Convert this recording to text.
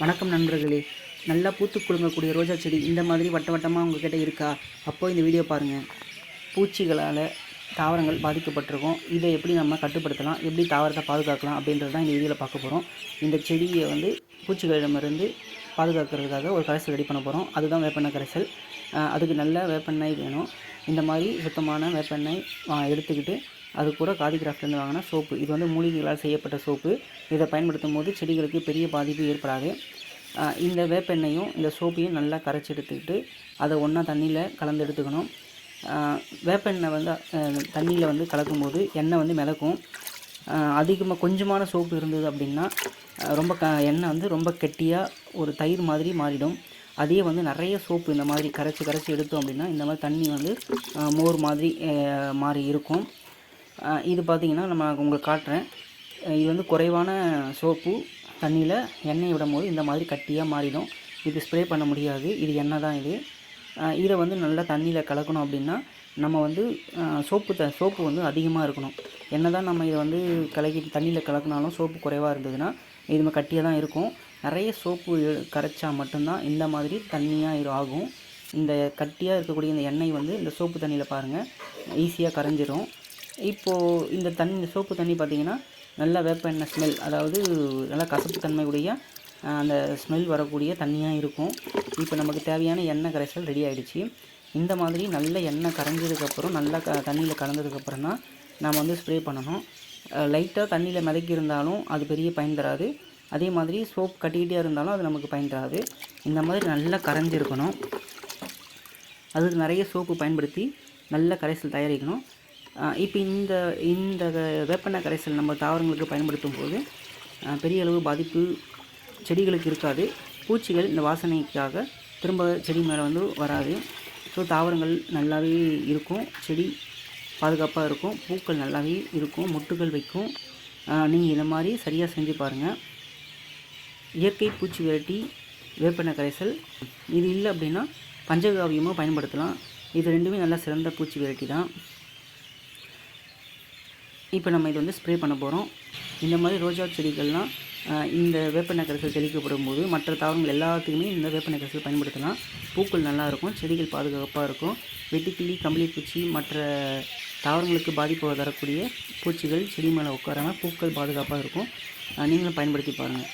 வணக்கம் நண்பர்களே. நல்லா பூத்து குலுங்கக்கூடிய ரோஜா செடி இந்த மாதிரி வட்ட வட்டமாக உங்கள்கிட்ட இருக்கா? அப்போது இந்த வீடியோ பாருங்கள். பூச்சிகளால் தாவரங்கள் பாதிக்கப்பட்டிருக்கும். இதை எப்படி நம்ம கட்டுப்படுத்தலாம், எப்படி தாவரத்தை பாதுகாக்கலாம் அப்படின்றது தான் இந்த வீடியோவில் பார்க்க போகிறோம். இந்த செடியை பூச்சிகளிடமிருந்து பாதுகாக்கிறதுக்காக ஒரு கரைசல் ரெடி பண்ண போகிறோம். அதுதான் வேப்பெண்ணெய் கரைசல். அதுக்கு நல்ல வேப்பெண்ணெய் வேணும். இந்த மாதிரி சுத்தமான வேப்பெண்ணெய் எடுத்துக்கிட்டு அது கூட காதி கிராஃப்ட்லேருந்து வாங்கின சோப்பு. இது மூலிகைகளால் செய்யப்பட்ட சோப்பு. இதை பயன்படுத்தும் போது செடிகளுக்கு பெரிய பாதிப்பு ஏற்படாது. இந்த வேப்பெண்ணெயும் இந்த சோப்பையும் நல்லா கரைச்சி எடுத்துக்கிட்டு அதை ஒன்றா தண்ணியில் கலந்து எடுத்துக்கணும். வேப்பெண்ணெய் தண்ணியில் கலக்கும்போது எண்ணெய் மிதக்கும். அதிகமாக கொஞ்சமான சோப்பு இருந்தது அப்படின்னா எண்ணெய் ரொம்ப கெட்டியாக ஒரு தயிர் மாதிரி மாறிடும். அதே நிறைய சோப்பு இந்த மாதிரி கரைச்சி எடுத்தோம் அப்படின்னா இந்த மாதிரி தண்ணி மோர் மாதிரி மாறி இருக்கும். இது பார்த்திங்கன்னா நம்ம உங்களுக்கு காட்டுறேன். இது குறைவான சோப்பு தண்ணியில் எண்ணெய் விடும் போது இந்த மாதிரி கட்டியாக மாறிடும். இது ஸ்ப்ரே பண்ண முடியாது, இது எண்ணெய் தான் இது. இதை நல்லா தண்ணியில் கலக்கணும் அப்படின்னா நம்ம சோப்பு அதிகமாக இருக்கணும். என்ன தான் நம்ம இதை கலக்கி தண்ணியில் கலக்கினாலும் சோப்பு குறைவாக இருந்ததுன்னா இது கட்டியாக தான் இருக்கும். நிறைய சோப்பு கரைச்சா மட்டும்தான் இந்த மாதிரி தண்ணியாக ஆகும். இந்த கட்டியாக இருக்கக்கூடிய இந்த எண்ணெய் இந்த சோப்பு தண்ணியில் பாருங்கள் ஈஸியாக கரைஞ்சிரும். இப்போது இந்த சோப்பு தண்ணி பார்த்திங்கன்னா நல்லா வேப்பெண்ணெய் ஸ்மெல், அதாவது நல்லா கசப்பு தன்மை உடைய அந்த ஸ்மெல் வரக்கூடிய தண்ணியாக இருக்கும். இப்போ நமக்கு தேவையான எண்ணெய் கரைசல் ரெடி ஆகிடுச்சு. இந்த மாதிரி நல்ல எண்ணெய் கரைஞ்சதுக்கப்புறம் நல்லா தண்ணியில் கலந்ததுக்கப்புறம் தான் நாம் ஸ்ப்ரே பண்ணணும். லைட்டாக தண்ணியில் மிதக்கி இருந்தாலும் அது பெரிய பயன் தராது. அதே மாதிரி சோப் கட்டிக்கிட்டே இருந்தாலும் அது நமக்கு பயன் தராது. இந்த மாதிரி நல்லா கரைஞ்சிருக்கணும். அதுக்கு நிறைய சோப்பு பயன்படுத்தி நல்ல கரைசல் தயாரிக்கணும். இப்போ இந்த வேப்பெண்ணெய் கரைசல் நம்ம தாவரங்களுக்கு பயன்படுத்தும் போது பெரிய அளவு பாதிப்பு செடிகளுக்கு இருக்காது. பூச்சிகள் இந்த வாசனைக்காக திரும்ப செடி மேலே வராது. ஸோ தாவரங்கள் நல்லாவே இருக்கும், செடி பாதுகாப்பாக இருக்கும், பூக்கள் நல்லாவே இருக்கும், மொட்டுகள் வைக்கும். நீங்கள் இந்த மாதிரி சரியாக செஞ்சு பாருங்கள். இயற்கை பூச்சி விரட்டி வேப்பெண்ணெய் கரைசல். இது இல்லை அப்படின்னா பஞ்சகாவியமும் பயன்படுத்தலாம். இது ரெண்டுமே நல்லா சிறந்த பூச்சி விரட்டி தான். இப்போ நம்ம இது ஸ்ப்ரே பண்ண போகிறோம். இந்த மாதிரி ரோஜா செடிகள்லாம் இந்த வேப்பெண்ணெய் கரைசல் தெளிக்கப்படும் போது மற்ற தாவரங்கள் எல்லாத்துக்குமே இந்த வேப்பெண்ணெய் கரைசல் பயன்படுத்தலாம். பூக்கள் நல்லாயிருக்கும், செடிகள் பாதுகாப்பாக இருக்கும். வெட்டுக்கிளி, கம்பளி பூச்சி, மற்ற தாவரங்களுக்கு பாதிப்பு தரக்கூடிய பூச்சிகள் செடி மேலே உட்காராமல் பூக்கள் பாதுகாப்பாக இருக்கும். நீங்களும் பயன்படுத்தி பாருங்கள்.